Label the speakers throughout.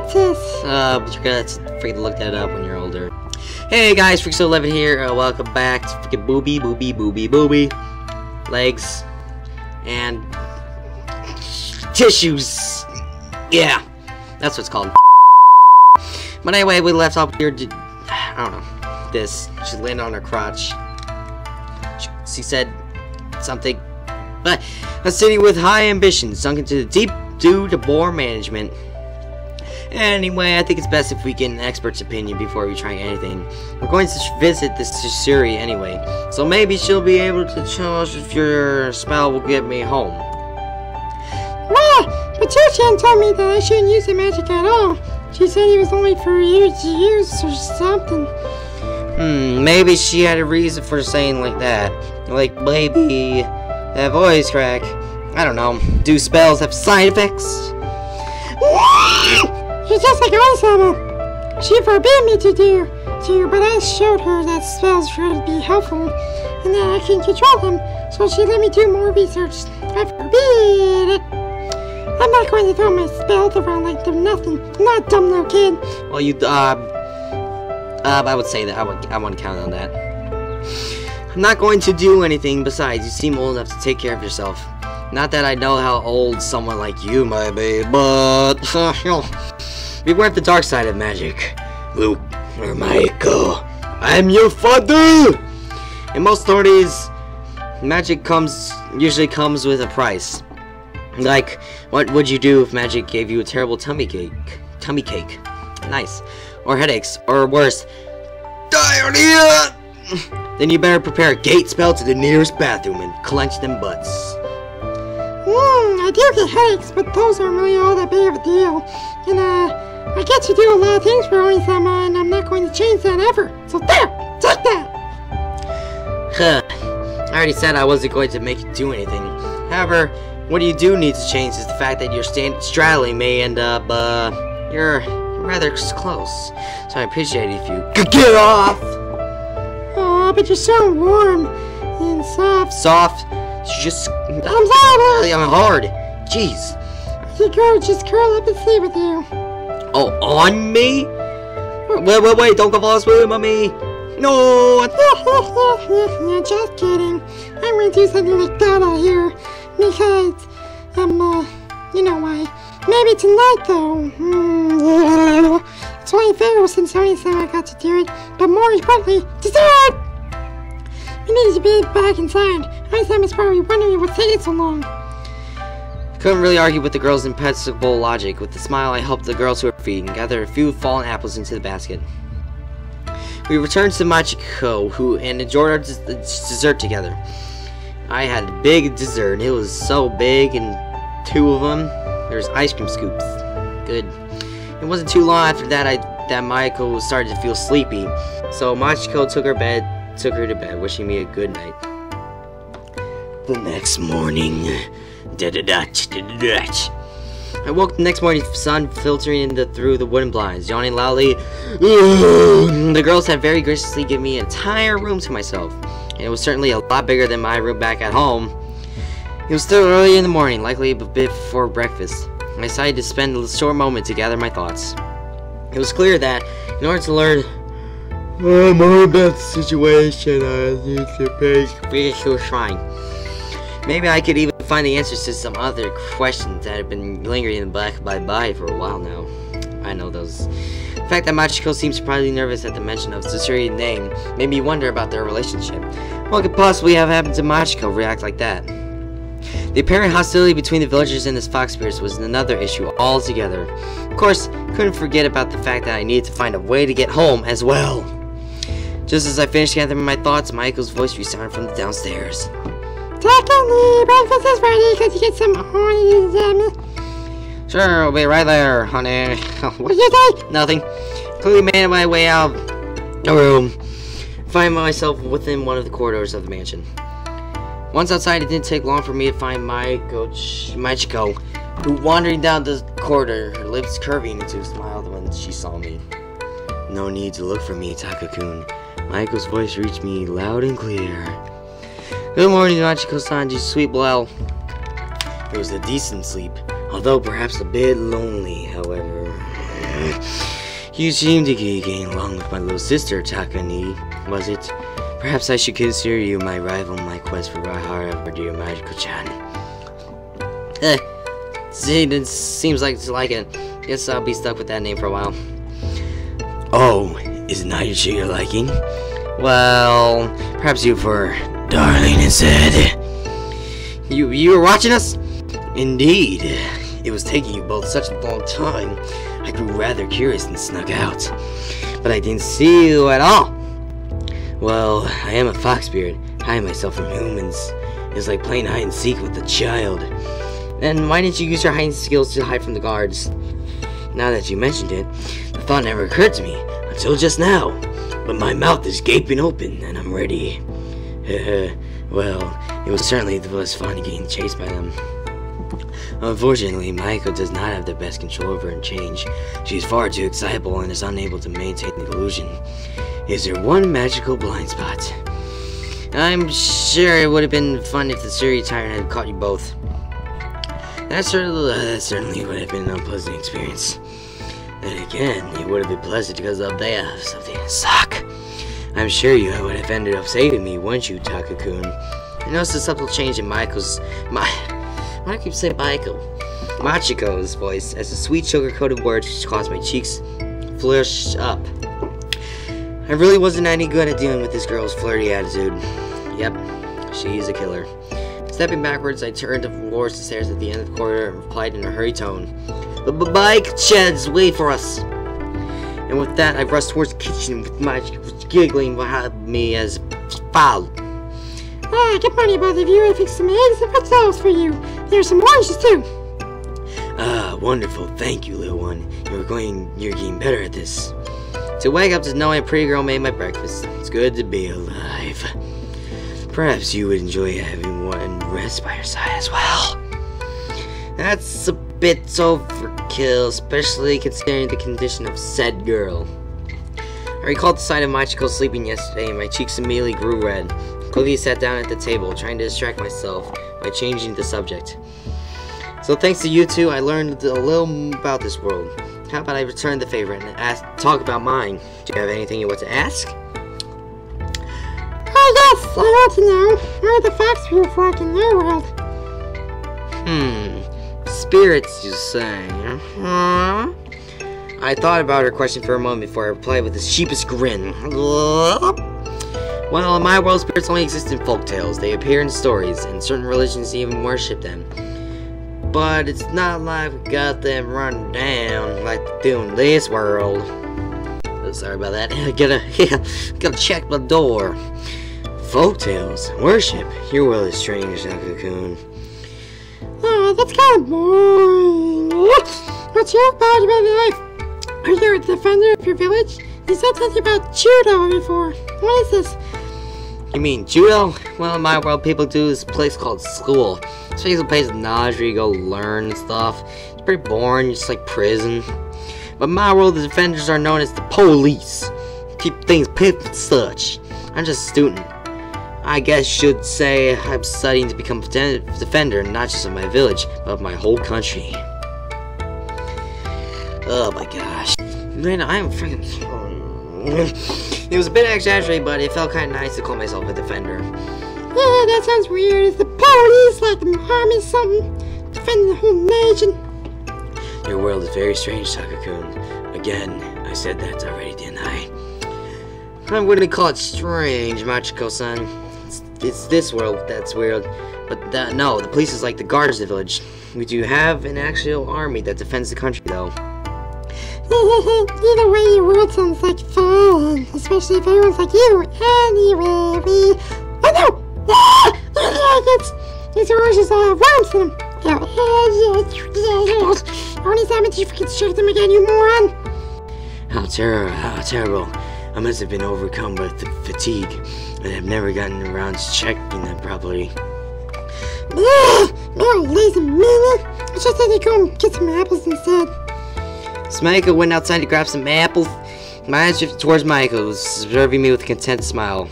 Speaker 1: princess.
Speaker 2: But you're gonna freaking look that up when you're older. Hey guys, Frickin11 here. Welcome back to freaking Boobie. Legs. And tissues. Yeah, that's what it's called. But anyway, we left off here. I don't know. This. She landed on her crotch. She said something. But a city with high ambitions sunk into the deep due to poor management. Anyway, I think it's best if we get an expert's opinion before we try anything. We're going to visit this Suri anyway, so maybe she'll be able to tell us if your spell will get me home.
Speaker 1: Well, but Tushan told me that I shouldn't use the magic at all. She said it was only for you to use or something.
Speaker 2: Maybe she had a reason for saying like that. Like maybe that voice crack. I don't know. Do spells have side effects?
Speaker 1: She's just like Onisama. She forbid me to do, but I showed her that spells should be helpful, and that I can control them, so she let me do more research. I forbid it. I'm not going to throw my spells around like they're nothing. I'm not a dumb little kid.
Speaker 2: Well, I would say that. I want to count on that. I'm not going to do anything. Besides, you seem old enough to take care of yourself. Not that I know how old someone like you might be, but beware of the dark side of magic. Luke or Michael, I'm your father. In most stories, magic usually comes with a price. Like, what would you do if magic gave you a terrible tummy cake? Nice. Or headaches, or worse, diarrhea. Then you better prepare a gate spell to the nearest bathroom and clench them butts.
Speaker 1: I do get headaches, but those aren't really all that big of a deal. And, I get to do a lot of things for Onisama, and I'm not going to change that ever. So there! Take that!
Speaker 2: Huh. I already said I wasn't going to make you do anything. However, what you do need to change is the fact that you're straddling me, and, you're rather close. So I appreciate it if you could get off!
Speaker 1: Aw, but you're so warm and soft.
Speaker 2: Soft? Just I'm hard. Jeez.
Speaker 1: You girl, just curl up and sleep with you.
Speaker 2: Oh, on me? Wait, don't go fall asleep on me. No.
Speaker 1: Just kidding. I'm going to do something like that out here. Because, you know why. Maybe tonight, though. It's only fair since Onisama got to do it. But more importantly, dessert! We need to be back inside. Onisama's probably wondering what's taking so long.
Speaker 2: I couldn't really argue with the girl's impeccable logic. With a smile, I helped the girl to her feet and gathered a few fallen apples into the basket. We returned to Machiko, and enjoyed our dessert together. I had a big dessert. It was so big, and 2 of them. There's ice cream scoops. Good. It wasn't too long after that that Machiko started to feel sleepy, so Machiko took her to bed, wishing me a good night. The next morning, I woke the next morning, sun filtering through the wooden blinds, yawning loudly. The girls had very graciously given me an entire room to myself, and it was certainly a lot bigger than my room back at home. It was still early in the morning, likely a bit before breakfast. I decided to spend a short moment to gather my thoughts. It was clear that, in order to learn more about the situation, I need to pay spiritual shrine. Maybe I could even find the answers to some other questions that have been lingering in the back of my mind for a while now. I know those. The fact that Machiko seemed surprisingly nervous at the mention of Susuri's name made me wonder about their relationship. What could possibly have happened to Machiko react like that? The apparent hostility between the villagers and the fox spirits was another issue altogether. Of course, couldn't forget about the fact that I needed to find a way to get home as well. Just as I finished gathering my thoughts, Michael's voice resounded from the downstairs.
Speaker 1: Technically, breakfast is ready. Could you get some honey?
Speaker 2: Sure, I'll be right there, honey.
Speaker 1: What did you say?
Speaker 2: Nothing. Quickly made my way out the room. Find myself within one of the corridors of the mansion. Once outside, it didn't take long for me to find Machiko, who wandering down the corridor, her lips curving into a smile when she saw me. No need to look for me, Taka-kun. Michael's voice reached me loud and clear. Good morning, Machiko-san. You sleep well. It was a decent sleep, although perhaps a bit lonely, however. You seem to be getting along with my little sister, Takani, was it? Perhaps I should consider you my rival in my quest for Raihara, dear Magical-chan. See, it seems like it's like it. Guess I'll be stuck with that name for a while. Oh, is Naichi your liking? Well, perhaps you for darling instead. You were watching us? Indeed. It was taking you both such a long time. I grew rather curious and snuck out. But I didn't see you at all. Well, I am a fox spirit. Hiding myself from humans is like playing hide and seek with a child. Then why didn't you use your hiding skills to hide from the guards? Now that you mentioned it, the thought never occurred to me until just now. But my mouth is gaping open and I'm ready. Well, it was certainly the most fun getting chased by them. Unfortunately, Maiko does not have the best control over her change. She's far too excitable and is unable to maintain the illusion. Is there one magical blind spot? I'm sure it would have been fun if the Suri Tyrant had caught you both. That certainly would have been an unpleasant experience. Then again, it would have been pleasant because of the something suck. I'm sure you would have ended up saving me, wouldn't you, Taka-kun? I noticed a subtle change in why do I keep saying Machiko's voice as the sweet sugar-coated words caused my cheeks flush up. I really wasn't any good at dealing with this girl's flirty attitude. Yep, she's a killer. Stepping backwards, I turned towards the stairs at the end of the corridor and replied in a hurried tone, "Bike sheds, wait for us." And with that, I rushed towards the kitchen with Machiko giggling behind me as foul.
Speaker 1: Ah, good morning, both of you. I fixed some eggs and pretzels for you. There's some oranges too.
Speaker 2: Ah, wonderful. Thank you, little one. You're getting better at this. To wake up to knowing a pretty girl made my breakfast. It's good to be alive. Perhaps you would enjoy having one rest by your side as well. That's a bit overkill, especially considering the condition of said girl. I recalled the sight of Machiko sleeping yesterday, and my cheeks immediately grew red. Quickly sat down at the table, trying to distract myself by changing the subject. So thanks to you two, I learned a little about this world. How about I return the favor and talk about mine? Do you have anything you want to ask?
Speaker 1: Oh yes, I want to know. How are the fox people like in their world?
Speaker 2: Spirits, you say? I thought about her question for a moment before I replied with the sheepish grin. Well, in my world, spirits only exist in folk tales. They appear in stories, and certain religions even worship them. But it's not like we got them run down like they do in this world. Oh, sorry about that. Gotta check the door. Folk tales, worship. Your world is strange, Taka-kun.
Speaker 1: Oh, that's kind of boring. What's your part about life? Are you a defender of your village? You said something about judo before. What is this?
Speaker 2: You mean judo? Well, in my world, people do this place called school. It's basically a place of knowledge where you go learn stuff. It's pretty boring, just like prison. But in my world, the defenders are known as the police. Keep things pip and such. I'm just a student. I guess you should say I'm studying to become a defender, not just of my village, but of my whole country. Oh my gosh. Man, I am freaking... It was a bit exaggerated, but it felt kind of nice to call myself a defender.
Speaker 1: Yeah, that sounds weird. Is the police like the army something? Defending the whole nation?
Speaker 2: Your world is very strange, Taka-kun. Again, I said that already, didn't I? I wouldn't call it strange, Machiko-san. It's this world that's weird. But no, the police is like the guards of the village. We do have an actual army that defends the country, though.
Speaker 1: Either way, your world sounds like fun. Especially if everyone's like you. Anyway, oh no! These oranges all have worms in them. Only time you freaking shoot them again, you moron!
Speaker 2: How terrible. I must have been overcome by fatigue, and I've never gotten around to checking them properly.
Speaker 1: No, lazy man. I just had to go and get some apples instead.
Speaker 2: Maiko went outside to grab some apples. My eyes drifted towards Maiko, who was observing me with a content smile.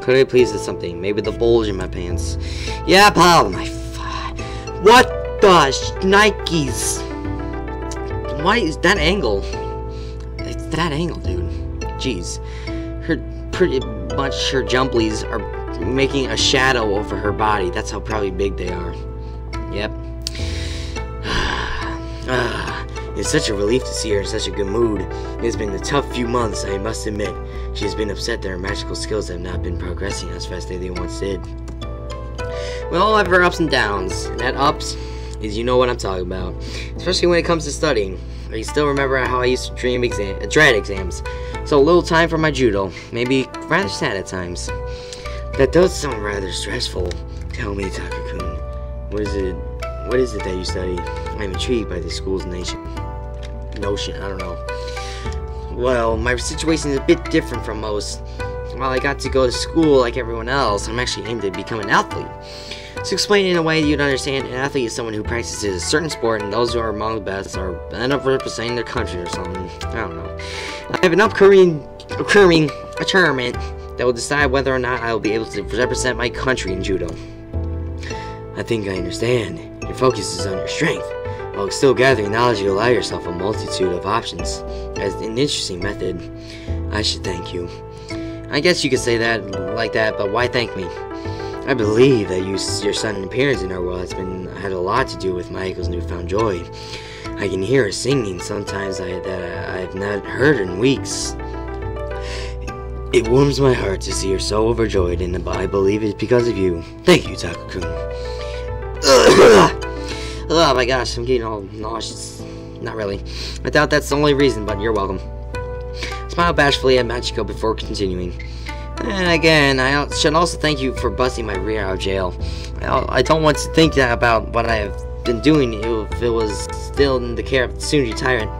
Speaker 2: Could I please do something? Maybe the bulge in my pants. Yeah, pal. What the Nikes? Why is that angle? that angle, dude. Jeez. Pretty much her jumblies are making a shadow over her body. That's how probably big they are. Yep. It's such a relief to see her in such a good mood. It has been a tough few months, I must admit. She has been upset that her magical skills have not been progressing as fast as they once did. We all have our ups and downs, and that ups is you know what I'm talking about. Especially when it comes to studying. I still remember how I used to dread exams. So little time for my judo, maybe rather sad at times. That does sound rather stressful. Tell me, Taka-kun, what is it that you study? I'm intrigued by the school's notion, I don't know. Well, my situation is a bit different from most. While I got to go to school like everyone else, I'm actually aimed to become an athlete. To explain it in a way you'd understand, an athlete is someone who practices a certain sport, and those who are among the best are end up representing their country or something. I don't know. I have an upcoming tournament that will decide whether or not I will be able to represent my country in judo. I think I understand. Your focus is on your strength. While still gathering knowledge, you allow yourself a multitude of options. As an interesting method. I should thank you. I guess you could say that like that, but why thank me? I believe that your sudden appearance in our world has had a lot to do with Maiko's newfound joy. I can hear her singing sometimes that I have not heard in weeks. It warms my heart to see her so overjoyed, and I believe it's because of you. Thank you, Taka-kun. Oh my gosh, I'm getting all nauseous. Not really. I doubt that's the only reason, but you're welcome. Smile bashfully at Machiko before continuing. And again, I should also thank you for busting my rear out of jail. I don't want to think about what I have been doing if it was still in the care of the Tsunji tyrant.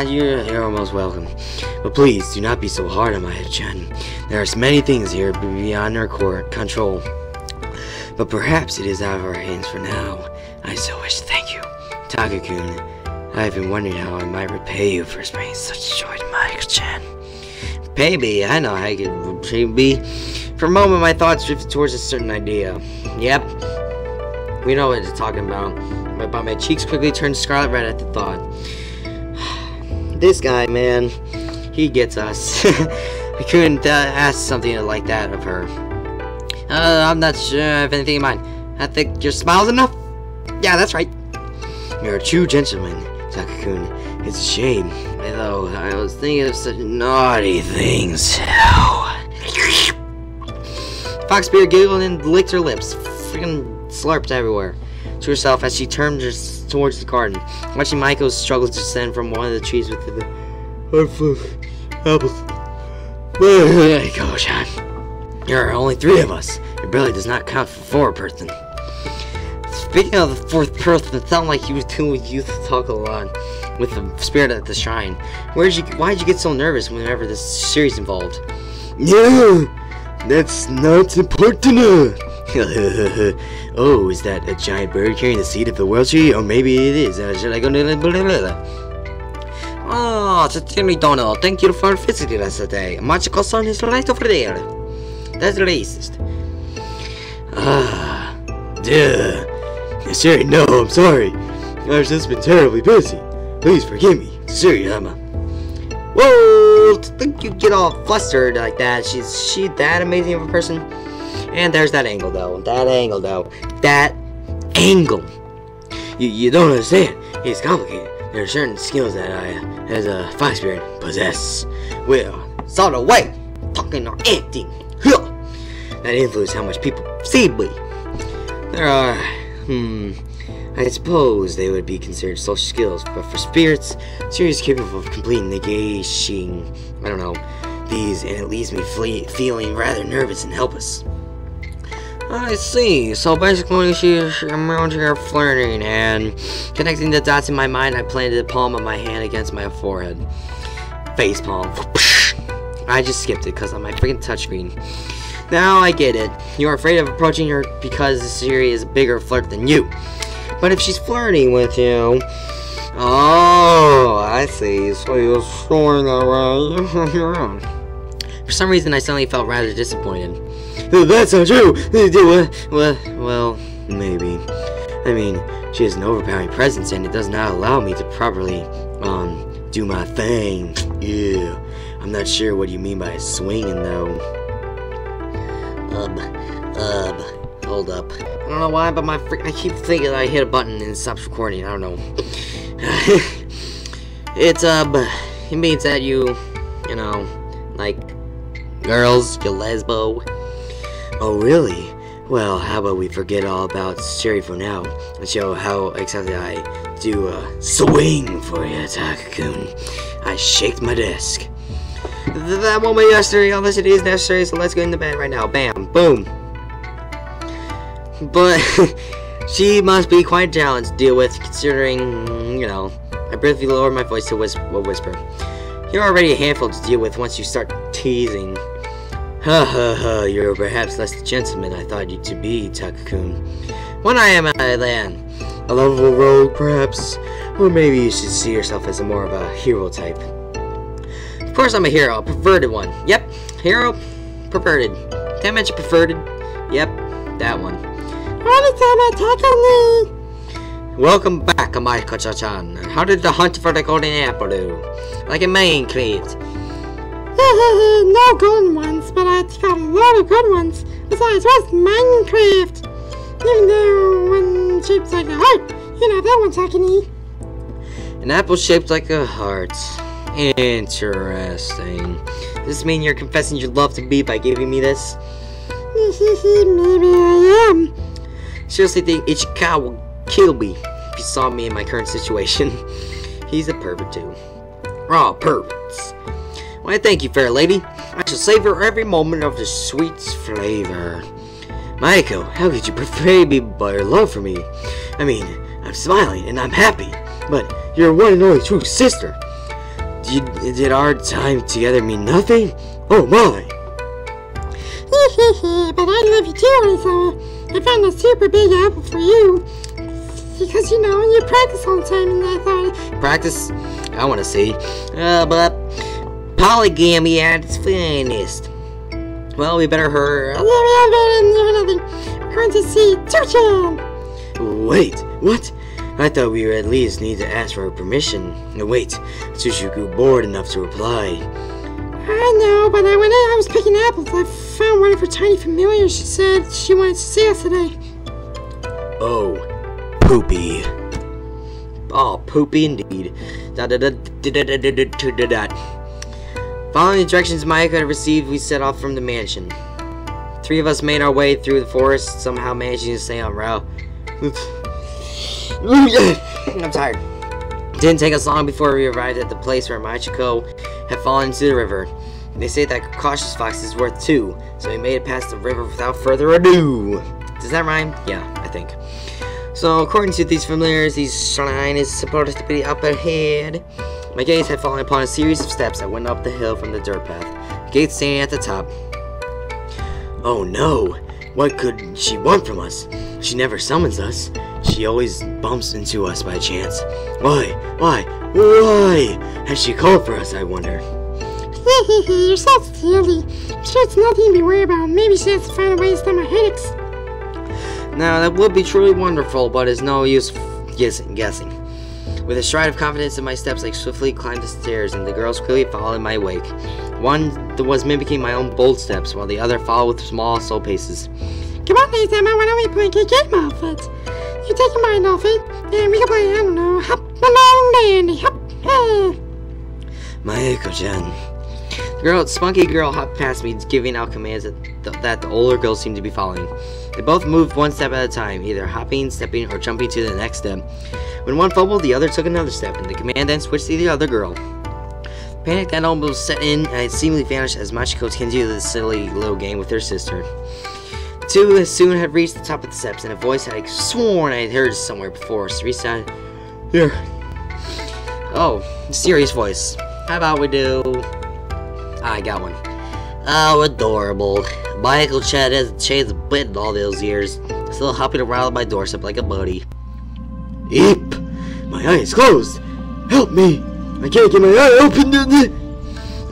Speaker 2: You're almost welcome. But please, do not be so hard on my head-chan. There are many things here beyond our control. But perhaps it is out of our hands for now. I so wish to thank you. Taka-kun, I have been wondering how I might repay you for bringing such joy to Maiko-chan. Repay me? I know how I could repay me. For a moment, my thoughts drifted towards a certain idea. Yep. We know what it's talking about. But my cheeks quickly turned scarlet red at the thought. This guy, man, he gets us. I couldn't ask something like that of her. I'm not sure if anything in mind. I think your smile's enough? Yeah, that's right. You're a true gentleman, Taka-kun. It's a shame, though I was thinking of such naughty things. Foxbeard giggled and licked her lips, freaking slurped everywhere to herself as she turned towards the garden, watching Maiko struggle to descend from one of the trees with the apples. Go, Sean. There are only 3 of us. It barely does not count for 4 person. Speaking of the 4th person, it sounded like you was doing with youth talk a lot with the spirit at the shrine. Why did you get so nervous whenever this series involved? Yeah, that's not important. Oh, is that a giant bird carrying the seed of the world tree? Or maybe it is. Should I go to the... Oh, certainly don't know. Thank you for visiting us today. Machiko-san is right over there. That's racist. Duh. Siri, no, I'm sorry. I've just been terribly busy. Please forgive me. Siri, whoa! Think you get all flustered like that? She that amazing of a person? And there's that angle, though. That angle. You don't understand. It's complicated. There are certain skills that I, as a fox spirit, possess. Well, sort of way, talking or acting. That influence how much people see me. There are, I suppose they would be considered social skills, but for spirits, spirits capable of completing negation, I don't know, these, and it leaves me feeling rather nervous and helpless. I see, so basically she's around here flirting, and connecting the dots in my mind, I planted the palm of my hand against my forehead. Face palm. I just skipped it because on my freaking touchscreen. Now I get it. You're afraid of approaching her because Siri is a bigger flirt than you. But if she's flirting with you... Oh, I see. So you're showing that way. For some reason, I suddenly felt rather disappointed. That's not true! Well, maybe. I mean, she has an overpowering presence, and it does not allow me to properly, do my thing. Ew. I'm not sure what you mean by swinging, though. Hold up. I don't know why, but I keep thinking I hit a button and it stops recording. I don't know. It means that you know, like, girls, you lesbo. Oh, really? Well, how about we forget all about Sherry for now and show how excited I do a swing for you, Taka-kun. I shaked my desk. That won't be necessary unless it is necessary, so let's get into bed right now. Bam, boom. But she must be quite a challenge to deal with, considering, you know, I briefly lowered my voice to whisper. You're already a handful to deal with once you start teasing. Ha ha ha, you're perhaps less the gentleman I thought you to be, Taka-kun. When I am a land, a lovable rogue, perhaps, or maybe you should see yourself as more of a hero type. Of course I'm a hero, a perverted one. Yep, hero, perverted. Did I mention perverted? Yep, that one. Welcome back, Amaiko-chan. How did the hunt for the golden apple do? Like in Minecraft.
Speaker 1: No golden ones, but I got a lot of good ones. Besides, what's Minecraft? Even though one shaped like a heart, you know, that one's I can eat.
Speaker 2: An apple shaped like a heart. Interesting. Does this mean you're confessing your love to me by giving me this?
Speaker 1: Maybe I am.
Speaker 2: Seriously think Ichika will kill me if he saw me in my current situation. He's a pervert too. Raw perverts. Why, thank you, fair lady. I shall savor every moment of the sweet flavor. Maiko, how could you betray me by your love for me? I mean, I'm smiling and I'm happy, but you're one and only true sister. Did our time together mean nothing? Oh my!
Speaker 1: But I love you too, Lisa. I found a super big apple for you. Because, you know, you practice all the time and I thought...
Speaker 2: Practice? I want to see. But polygamy at its finest. Well, we better hurry.
Speaker 1: Nothing. We're going to see Tuchan.
Speaker 2: Wait, what? I thought we would at least need to ask for her permission. No, wait. Tsushu grew bored enough to reply.
Speaker 1: I know, but when I was picking apples, I found one of her tiny familiars. She said she wanted to see us today.
Speaker 2: Oh, Poopie. Oh, Poopie indeed. Following the directions Maiko had received, we set off from the mansion. 3 of us made our way through the forest, somehow managing to stay on route. I'm tired. It didn't take us long before we arrived at the place where Machiko had fallen into the river. They say that a cautious fox is worth 2, so we made it past the river without further ado. Does that rhyme? Yeah, I think. So, according to these familiars, the shrine is supposed to be up ahead. My gaze had fallen upon a series of steps that went up the hill from the dirt path. Gate standing at the top. Oh no! What could she want from us? She never summons us. She always bumps into us by chance. Why? Has she called for us, I wonder?
Speaker 1: You're so silly. I'm sure it's nothing to be worried about. Maybe she has to find a way to stop my headaches.
Speaker 2: Now, that would be truly wonderful, but it's no use guessing. With a stride of confidence in my steps, I swiftly climbed the stairs, and the girls quickly followed in my wake. One was mimicking my own bold steps, while the other followed with small, slow paces.
Speaker 1: Come on, Nathan, why don't we play a game outfit? You take your mind off it, and we can play, I don't know, hop along, dandy, hop, hey.
Speaker 2: Maiko-chan. The spunky girl hopped past me, giving out commands that the older girls seemed to be following. They both moved one step at a time, either hopping, stepping, or jumping to the next step. When one fumbled, the other took another step, and the command then switched to the other girl. Panic that almost set in, and it seemingly vanished as Machiko continued this silly little game with her sister. The two soon had reached the top of the steps, and a voice I had sworn I had heard somewhere before resounded, "Here." Oh, serious voice. How about we do... I got one. Oh, adorable. Maiko-chan hasn't changed a bit in all those years. Still hopping around my doorstep like a buddy. Eep! My eye is closed! Help me! I can't get my eye open!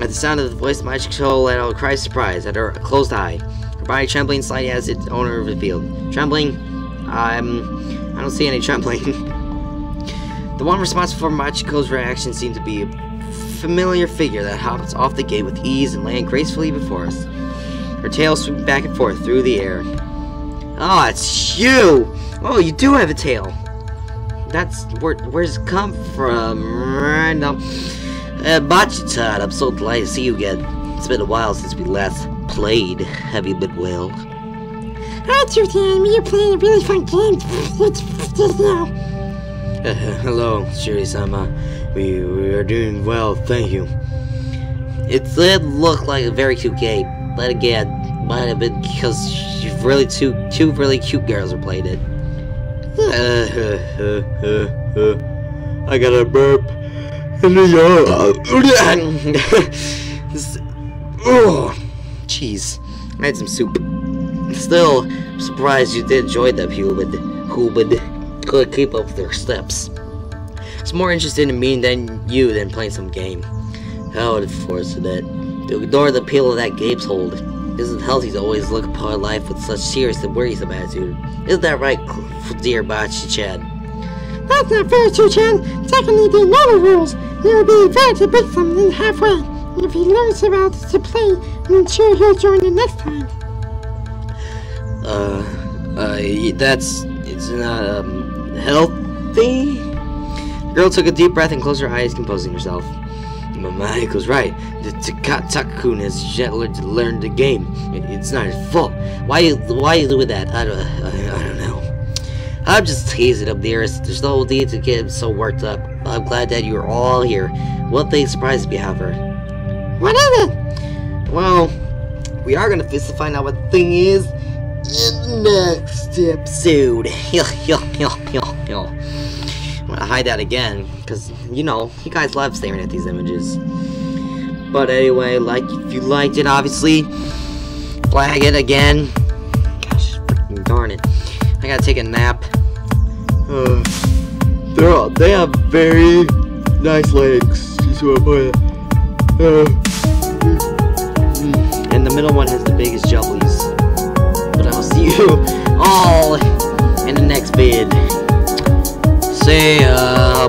Speaker 2: At the sound of the voice, Machiko let out a cry of surprise at her closed eye. Her body trembling slightly as its owner revealed. Trembling, I'm I don't see any trembling. The one responsible for Machiko's reaction seemed to be a familiar figure that hops off the gate with ease and lands gracefully before us. Her tail sweeping back and forth through the air. Oh, it's you! Oh, you do have a tail. That's where's it come from? Right now. Bachita, I'm so delighted to see you again. It's been a while since we last played. Have you been well?
Speaker 1: Hi, Tutan. We are playing a really fun game just now.
Speaker 2: Hello, Shiri-sama. We are doing well, thank you. It did look like a very cute game, but again, might have been because two really cute girls have played it. I got a burp in the oh, jeez. I had some soup. Still, I'm surprised you did enjoy that Hubad could keep up with their steps. It's more interested in me than playing some game. How unfortunate. To ignore the appeal of that game's hold. It isn't healthy to always look upon life with such serious and worrisome attitude. Isn't that right, dear Bachi-chan?
Speaker 1: That's not fair, Chu-chan. Secondly, they know the rules. He will be fair to break something halfway. If he learns about to play, I'm sure he'll join it next time.
Speaker 2: It's not, healthy? The girl took a deep breath and closed her eyes, composing herself. Mamiko's right. The Takakun has yet learned the game. It's not his fault. Why you doing that? I don't know. I'm just teasing him, dearest. There's no need to get him so worked up. I'm glad that you're all here. One thing surprises me, however.
Speaker 1: What is it?
Speaker 2: Well, we are gonna find out what the thing is in the next episode. I'm gonna hide that again, because, you know, you guys love staring at these images. But anyway, if you liked it, obviously, flag it again. Gosh, freaking darn it. I gotta take a nap. They have very nice legs. And the middle one has the biggest jubblies. But I'll see you all in the next vid. See ya.